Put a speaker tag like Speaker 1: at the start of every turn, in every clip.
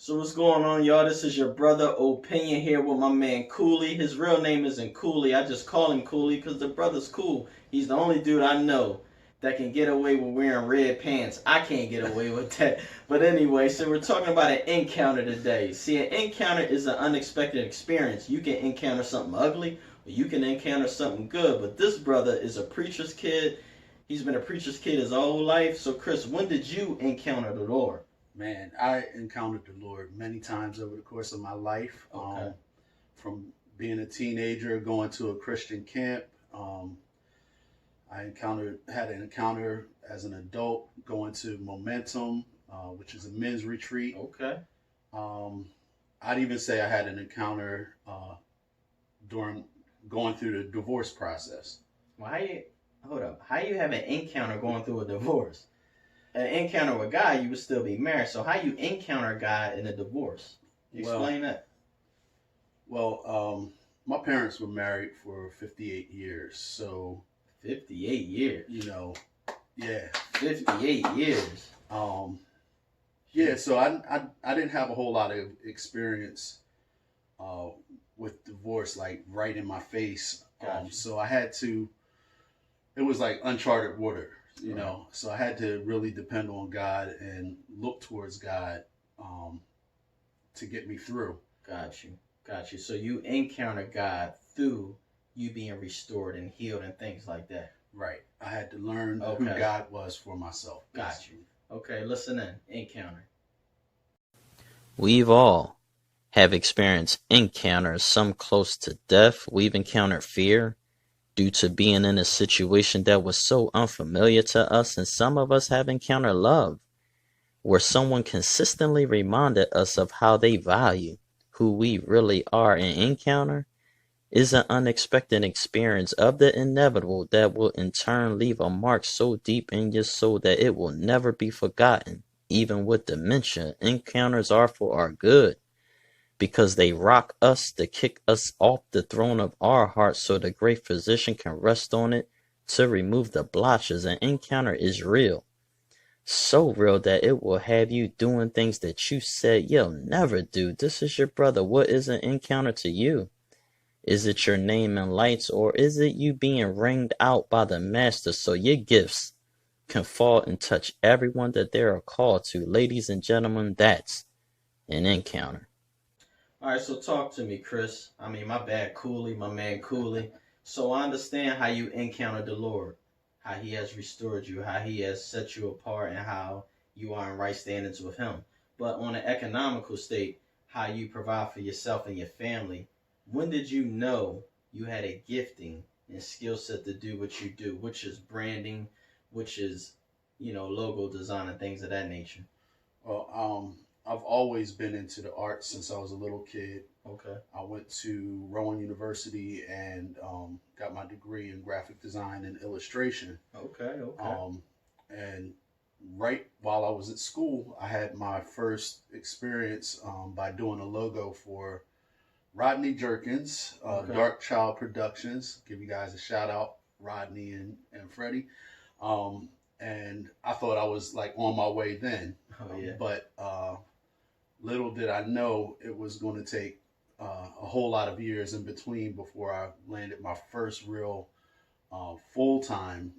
Speaker 1: So what's going on, y'all? This is your brother Opinion here with my man Cooley. His real name isn't Cooley. I just call him Cooley because the brother's cool. He's the only dude I know that can get away with wearing red pants. I can't get away with that. But anyway, so we're talking about an encounter today. See, an encounter is an unexpected experience. You can encounter something ugly or you can encounter something good. But this brother is a preacher's kid. He's been a preacher's kid his whole life. So Chris, when did you encounter the Lord?
Speaker 2: Man, I encountered the Lord many times over the course of my life.
Speaker 1: Okay.
Speaker 2: From being a teenager, going to a Christian camp. Had an encounter as an adult going to Momentum, which is a men's retreat.
Speaker 1: Okay.
Speaker 2: Um, I'd even say I had an encounter during going through the divorce process.
Speaker 1: Well, hold up? How you have an encounter going through a divorce? An encounter with God, you would still be married. So how you encounter God in a divorce? Explain that.
Speaker 2: Well, my parents were married for 58 years, so
Speaker 1: 58 years.
Speaker 2: Yeah,
Speaker 1: 58 years.
Speaker 2: Yeah. So I didn't have a whole lot of experience uh, with divorce, like right in my face.
Speaker 1: Gotcha.
Speaker 2: So I had to. It was like uncharted water,
Speaker 1: Right.
Speaker 2: So I had to really depend on God and look towards God to get me through.
Speaker 1: Got you. Got you. So you encounter God through you being restored and healed and things like that.
Speaker 2: Right. I had to learn who
Speaker 1: Okay.
Speaker 2: God was for myself.
Speaker 1: Got you. Okay, listen in. Encounter.
Speaker 3: We've all have experienced encounters, some close to death. We've encountered fear due to being in a situation that was so unfamiliar to us, and some of us have encountered love, where someone consistently reminded us of how they value who we really are. An encounter is an unexpected experience of the inevitable that will in turn leave a mark so deep in your soul that it will never be forgotten. Even with dementia, encounters are for our good because they rock us to kick us off the throne of our hearts so the great physician can rest on it to remove the blotches. An encounter is real. So real that it will have you doing things that you said you'll never do. This is your brother. What is an encounter to you? Is it your name and lights, or is it you being ringed out by the master so your gifts can fall and touch everyone that they are called to? Ladies and gentlemen, that's an encounter.
Speaker 1: All right, so talk to me, Chris. I mean, my bad, Cooley, my man Cooley. So I understand how you encountered the Lord, how He has restored you, how He has set you apart, and how you are in right standings with Him. But on an economical state, how you provide for yourself and your family. When did you know you had a gifting and skill set to do what you do, which is branding, which is, logo design and things of that nature?
Speaker 2: Well, I've always been into the arts since I was a little kid.
Speaker 1: Okay.
Speaker 2: I went to Rowan University and got my degree in graphic design and illustration.
Speaker 1: Okay. Okay.
Speaker 2: And right while I was at school, I had my first experience by doing a logo for Rodney Jerkins,
Speaker 1: Okay.
Speaker 2: Dark Child Productions. Give you guys a shout out, Rodney and Freddie. Um, and I thought I was like on my way then.
Speaker 1: Oh yeah.
Speaker 2: But little did I know it was going to take a whole lot of years in between before I landed my first real full time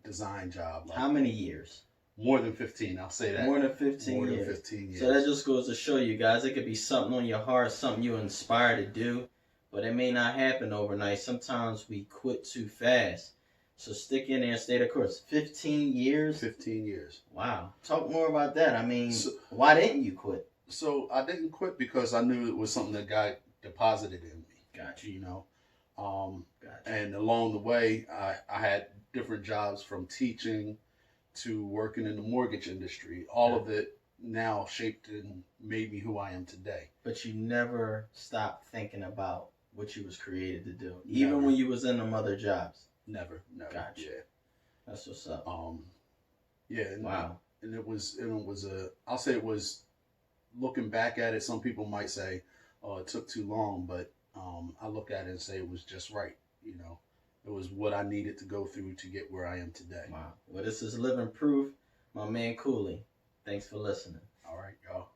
Speaker 2: design job.
Speaker 1: How many years?
Speaker 2: More than 15, I'll say that.
Speaker 1: More than 15
Speaker 2: More
Speaker 1: years.
Speaker 2: than 15 years.
Speaker 1: So that just goes to show you guys, it could be something on your heart, something you inspire to do, but it may not happen overnight. Sometimes we quit too fast. So stick in there and stay the course. 15 years?
Speaker 2: 15 years.
Speaker 1: Wow. Talk more about that. I mean,
Speaker 2: So,
Speaker 1: why didn't you quit?
Speaker 2: so I didn't quit because I knew it was something that God deposited in me.
Speaker 1: Gotcha. Gotcha.
Speaker 2: And along the way, I had different jobs from teaching to working in the mortgage industry. All of it now shaped and made me who I am today.
Speaker 1: But you never stopped thinking about what you was created to do, even
Speaker 2: Never.
Speaker 1: when you was in them other jobs.
Speaker 2: Never.
Speaker 1: Gotcha.
Speaker 2: Yeah.
Speaker 1: That's what's up.
Speaker 2: Yeah. And,
Speaker 1: Wow.
Speaker 2: And it was I'll say it was, looking back at it, some people might say, oh, it took too long, but I look at it and say it was just right. It was what I needed to go through to get where I am today.
Speaker 1: Wow. Well, this is Living Proof. My man Cooley. Thanks for listening.
Speaker 2: All right, y'all.